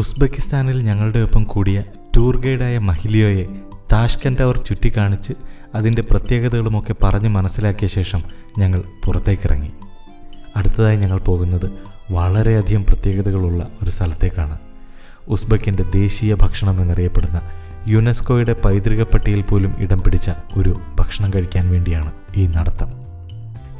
ഉസ്ബെക്കിസ്ഥാനിൽ ഞങ്ങളുടെ ഒപ്പം കൂടിയ ടൂർ ഗൈഡായ മഹിലിയോയെ താഷ്കന്റ് ടവർ ചുറ്റിക്കാണിച്ച് അതിൻ്റെ പ്രത്യേകതകളുമൊക്കെ പറഞ്ഞ് മനസ്സിലാക്കിയ ശേഷം ഞങ്ങൾ പുറത്തേക്കിറങ്ങി. അടുത്തതായി ഞങ്ങൾ പോകുന്നത് വളരെയധികം പ്രത്യേകതകളുള്ള ഒരു സ്ഥലത്തേക്കാണ്. ഉസ്ബെക്കിൻ്റെ ദേശീയ ഭക്ഷണം എന്നറിയപ്പെടുന്ന യുനെസ്കോയുടെ പൈതൃക പട്ടികയിൽ പോലും ഇടം പിടിച്ച ഒരു ഭക്ഷണം കഴിക്കാൻ വേണ്ടിയാണ് ഈ നടത്തം.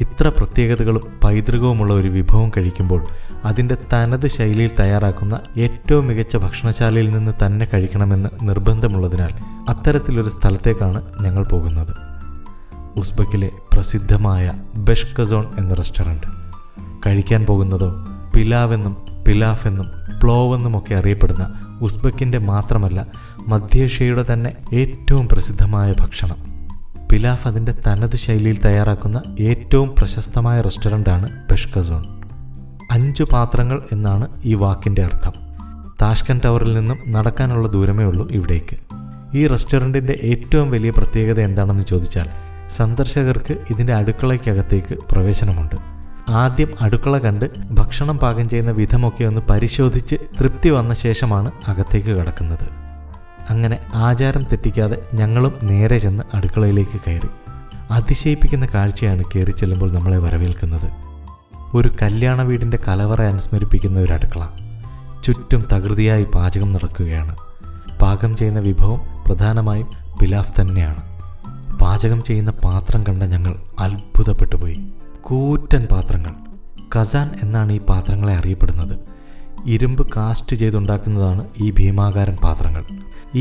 ഇത്ര പ്രത്യേകതകളും പൈതൃകവുമുള്ള ഒരു വിഭവം കഴിക്കുമ്പോൾ അതിൻ്റെ തനത് ശൈലിയിൽ തയ്യാറാക്കുന്ന ഏറ്റവും മികച്ച ഭക്ഷണശാലയിൽ നിന്ന് തന്നെ കഴിക്കണമെന്ന് നിർബന്ധമുള്ളതിനാൽ അത്തരത്തിലൊരു സ്ഥലത്തേക്കാണ് ഞങ്ങൾ പോകുന്നത്. ഉസ്ബെക്കിലെ പ്രസിദ്ധമായ ബെഷ്കസോൺ എന്ന റെസ്റ്റോറൻറ്റ്. കഴിക്കാൻ പോകുന്നതോ പിലാവെന്നും പിലാഫെന്നും പ്ലോവെന്നുമൊക്കെ അറിയപ്പെടുന്ന ഉസ്ബെക്കിൻ്റെ മാത്രമല്ല മധ്യേഷ്യയുടെ തന്നെ ഏറ്റവും പ്രസിദ്ധമായ ഭക്ഷണം. പിലാഫ് അതിൻ്റെ തനത് ശൈലിയിൽ തയ്യാറാക്കുന്ന ഏറ്റവും പ്രശസ്തമായ റെസ്റ്റോറൻ്റാണ് ബെഷ്കസോൺ. 5 പാത്രങ്ങൾ എന്നാണ് ഈ വാക്കിൻ്റെ അർത്ഥം. താഷ്കന്റ് ടവറിൽ നിന്നും നടക്കാനുള്ള ദൂരമേ ഉള്ളൂ ഇവിടേക്ക്. ഈ റെസ്റ്റോറൻറ്റിൻ്റെ ഏറ്റവും വലിയ പ്രത്യേകത എന്താണെന്ന് ചോദിച്ചാൽ സന്ദർശകർക്ക് ഇതിൻ്റെ അടുക്കളയ്ക്കകത്തേക്ക് പ്രവേശനമുണ്ട്. ആദ്യം അടുക്കള കണ്ട് ഭക്ഷണം പാകം ചെയ്യുന്ന വിധമൊക്കെ ഒന്ന് പരിശോധിച്ച് തൃപ്തി വന്ന ശേഷമാണ് അകത്തേക്ക് കടക്കുന്നത്. അങ്ങനെ ആചാരം തെറ്റിക്കാതെ ഞങ്ങളും നേരെ ചെന്ന് അടുക്കളയിലേക്ക് കയറി. അതിശയിപ്പിക്കുന്ന കാഴ്ചയാണ് കയറി ചെല്ലുമ്പോൾ നമ്മളെ വരവേൽക്കുന്നത്. ഒരു കല്യാണ വീടിൻ്റെ കലവറ അനുസ്മരിപ്പിക്കുന്ന ഒരു അടുക്കള. ചുറ്റും തകൃതിയായി പാചകം നടക്കുകയാണ്. പാകം ചെയ്യുന്ന വിഭവം പ്രധാനമായും പിലാഫ് തന്നെയാണ്. പാചകം ചെയ്യുന്ന പാത്രം കണ്ട ഞങ്ങൾ അത്ഭുതപ്പെട്ടുപോയി. കൂറ്റൻ പാത്രങ്ങൾ, കസാൻ എന്നാണ് ഈ പാത്രങ്ങളെ അറിയപ്പെടുന്നത്. ഇരുമ്പ് കാസ്റ്റ് ചെയ്തുണ്ടാക്കുന്നതാണ് ഈ ഭീമാകാരൻ പാത്രങ്ങൾ.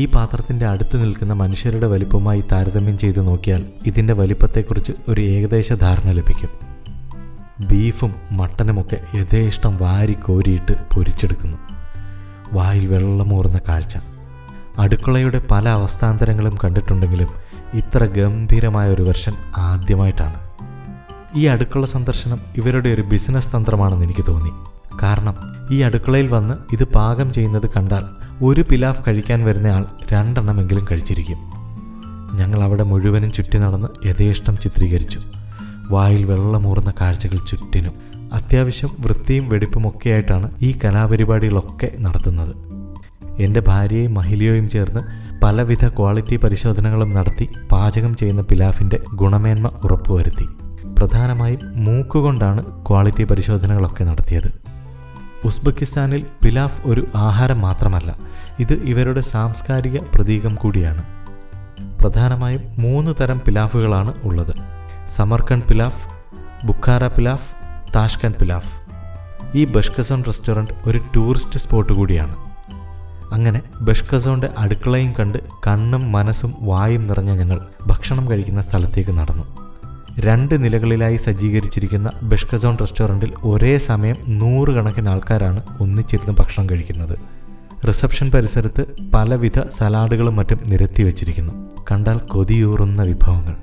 ഈ പാത്രത്തിൻ്റെ അടുത്ത് നിൽക്കുന്ന മനുഷ്യരുടെ വലിപ്പവുമായി താരതമ്യം ചെയ്ത് നോക്കിയാൽ ഇതിൻ്റെ വലിപ്പത്തെക്കുറിച്ച് ഒരു ഏകദേശ ധാരണ ലഭിക്കും. ബീഫും മട്ടനുമൊക്കെ യഥേഷ്ടം വാരി കോരിയിട്ട് പൊരിച്ചെടുക്കുന്നു. വായിൽ വെള്ളമൂറുന്ന കാഴ്ച. അടുക്കളയുടെ പല അവസ്ഥാന്തരങ്ങളും കണ്ടിട്ടുണ്ടെങ്കിലും ഇത്ര ഗംഭീരമായ ഒരു വെർഷൻ ആദ്യമായിട്ടാണ്. ഈ അടുക്കള സന്ദർശനം ഇവരുടെ ഒരു ബിസിനസ് തന്ത്രമാണെന്ന് എനിക്ക് തോന്നി. കാരണം ഈ അടുക്കളയിൽ വന്ന് ഇത് പാകം ചെയ്യുന്നത് കണ്ടാൽ ഒരു പിലാഫ് കഴിക്കാൻ വരുന്നയാൾ 2 എണ്ണമെങ്കിലും കഴിച്ചിരിക്കും. ഞങ്ങൾ അവിടെ മുഴുവനും ചുറ്റി നടന്ന് യഥേഷ്ടം ചിത്രീകരിച്ചു. വായിൽ വെള്ളമൂറുന്ന കാഴ്ചകൾ ചുറ്റിനും. അത്യാവശ്യം വൃത്തിയും വെടിപ്പുമൊക്കെയായിട്ടാണ് ഈ കലാപരിപാടികളൊക്കെ നടത്തുന്നത്. എൻ്റെ ഭാര്യയും മഹിലിയോയും ചേർന്ന് പലവിധ ക്വാളിറ്റി പരിശോധനകളും നടത്തി പാചകം ചെയ്യുന്ന പിലാഫിൻ്റെ ഗുണമേന്മ ഉറപ്പുവരുത്തി. പ്രധാനമായും മൂക്കുകൊണ്ടാണ് ക്വാളിറ്റി പരിശോധനകളൊക്കെ നടത്തിയത്. ഉസ്ബെക്കിസ്ഥാനിൽ പിലാഫ് ഒരു ആഹാരം മാത്രമല്ല, ഇത് ഇവരുടെ സാംസ്കാരിക പ്രതീകം കൂടിയാണ്. പ്രധാനമായും 3 തരം പിലാഫുകളാണ് ഉള്ളത്: Samarkand pilaf, Bukhara pilaf, Tashkent pilaf. ഈ ബെഷ്കസോൺ റെസ്റ്റോറൻറ്റ് ഒരു ടൂറിസ്റ്റ് സ്പോട്ട് കൂടിയാണ്. അങ്ങനെ ബെഷ്കസോണിൻ്റെ അടുക്കളയും കണ്ട് കണ്ണും മനസ്സും വായും നിറഞ്ഞ ഞങ്ങൾ ഭക്ഷണം കഴിക്കുന്ന സ്ഥലത്തേക്ക് നടന്നു. 2 നിലകളിലായി സജ്ജീകരിച്ചിരിക്കുന്ന ബെഷ്കസോൺ റെസ്റ്റോറൻറ്റിൽ ഒരേ സമയം 100 കണക്കിന് ആൾക്കാരാണ് ഒന്നിച്ചിരുന്ന് ഭക്ഷണം കഴിക്കുന്നത്. റിസപ്ഷൻ പരിസരത്ത് പലവിധ സലാഡുകളും മറ്റും നിരത്തി വച്ചിരിക്കുന്നു. കണ്ടാൽ കൊതിയൂറുന്ന വിഭവങ്ങൾ.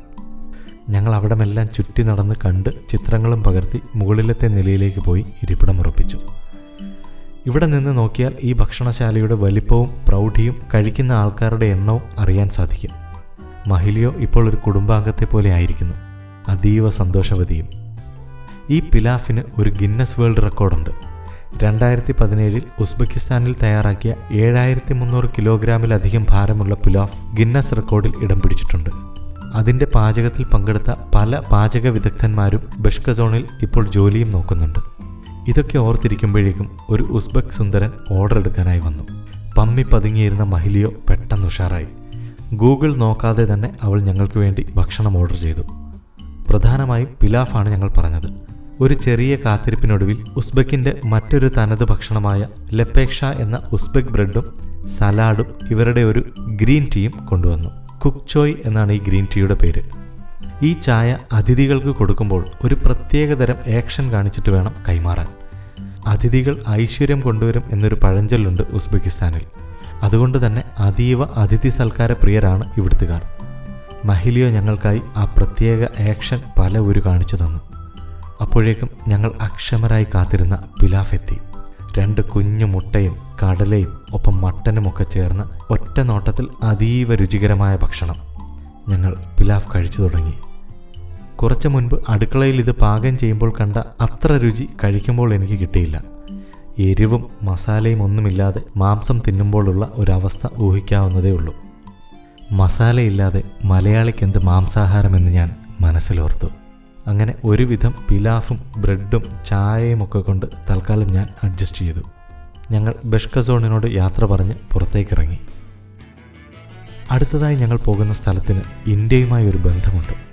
ഞങ്ങൾ അവിടമെല്ലാം ചുറ്റി നടന്ന് കണ്ട് ചിത്രങ്ങളും പകർത്തി മുകളിലത്തെ നിലയിലേക്ക് പോയി ഇരിപ്പിടമുറപ്പിച്ചു. ഇവിടെ നിന്ന് നോക്കിയാൽ ഈ ഭക്ഷണശാലയുടെ വലിപ്പവും പ്രൗഢിയും കഴിക്കുന്ന ആൾക്കാരുടെ എണ്ണവും അറിയാൻ സാധിക്കും. മഹിലിയോ ഇപ്പോൾ ഒരു കുടുംബാംഗത്തെ പോലെ ആയിരിക്കുന്നു, അതീവ സന്തോഷവതിയും. ഈ പിലാഫിന് ഒരു ഗിന്നസ് വേൾഡ് റെക്കോർഡുണ്ട്. 2017 ഉസ്ബെക്കിസ്ഥാനിൽ തയ്യാറാക്കിയ 7300 കിലോഗ്രാമിലധികം ഭാരമുള്ള പിലാഫ് ഗിന്നസ് റെക്കോർഡിൽ ഇടം പിടിച്ചിട്ടുണ്ട്. അതിൻ്റെ പാചകത്തിൽ പങ്കെടുത്ത പല പാചക വിദഗ്ധന്മാരും ബെഷ്കസോണിൽ ഇപ്പോൾ ജോലിയും നോക്കുന്നുണ്ട്. ഇതൊക്കെ ഓർത്തിരിക്കുമ്പോഴേക്കും ഒരു ഉസ്ബെക് സുന്ദരൻ ഓർഡർ എടുക്കാനായി വന്നു. പമ്മി പതുങ്ങിയിരുന്ന മഹിലിയോ പെട്ടെന്ന് ഉഷാറായി. ഗൂഗിൾ നോക്കാതെ തന്നെ അവൾ ഞങ്ങൾക്ക് വേണ്ടി ഭക്ഷണം ഓർഡർ ചെയ്തു. പ്രധാനമായും പിലാഫാണ് ഞങ്ങൾ പറഞ്ഞത്. ഒരു ചെറിയ കാത്തിരിപ്പിനൊടുവിൽ ഉസ്ബെക്കിൻ്റെ മറ്റൊരു തനത് ഭക്ഷണമായ ലെപേക്ഷ എന്ന ഉസ്ബെക് ബ്രെഡും സലാഡും ഇവരുടെ ഒരു ഗ്രീൻ ടീയും കൊണ്ടുവന്നു. കുക്ചോയ് എന്നാണ് ഈ ഗ്രീൻ ടീയുടെ പേര്. ഈ ചായ അതിഥികൾക്ക് കൊടുക്കുമ്പോൾ ഒരു പ്രത്യേകതരം ആക്ഷൻ കാണിച്ചിട്ട് വേണം കൈമാറാൻ. അതിഥികൾ ഐശ്വര്യം കൊണ്ടുവരും എന്നൊരു പഴഞ്ചൊല്ലുണ്ട് ഉസ്ബെക്കിസ്ഥാനിൽ. അതുകൊണ്ട് തന്നെ അതീവ അതിഥി സൽക്കാര പ്രിയരാണ് ഇവിടുത്തുകാർ. മഹിലിയോ ഞങ്ങൾക്കായി ആ പ്രത്യേക ആക്ഷൻ പല ഊര് കാണിച്ചു തന്നു. അപ്പോഴേക്കും ഞങ്ങൾ അക്ഷമരായി കാത്തിരുന്ന പിലാഫ് എത്തി. 2 കുഞ്ഞു മുട്ടയും കടലയും ഒപ്പം മട്ടനുമൊക്കെ ചേർന്ന് ഒറ്റ നോട്ടത്തിൽ അതീവ രുചികരമായ ഭക്ഷണം. ഞങ്ങൾ പിലാഫ് കഴിച്ചു തുടങ്ങി. കുറച്ചു മുൻപ് അടുക്കളയിൽ ഇത് പാകം ചെയ്യുമ്പോൾ കണ്ട അത്ര രുചി കഴിക്കുമ്പോൾ എനിക്ക് കിട്ടിയില്ല. എരിവും മസാലയും ഒന്നുമില്ലാതെ മാംസം തിന്നുമ്പോഴുള്ള ഒരവസ്ഥ ഊഹിക്കാവുന്നതേ ഉള്ളൂ. മസാലയില്ലാതെ മലയാളിക്ക് എന്ത് മാംസാഹാരമെന്ന് ഞാൻ മനസ്സിലോർത്തു. അങ്ങനെ ഒരുവിധം പിലാഫും ബ്രെഡും ചായയും ഒക്കെ കൊണ്ട് തൽക്കാലം ഞാൻ അഡ്ജസ്റ്റ് ചെയ്തു. ഞങ്ങൾ ബഷ്ക സോണിനോട് യാത്ര പറഞ്ഞ് പുറത്തേക്കിറങ്ങി. അടുത്തതായി ഞങ്ങൾ പോകുന്ന സ്ഥലത്തിന് ഇന്ത്യയുമായി ഒരു ബന്ധമുണ്ട്.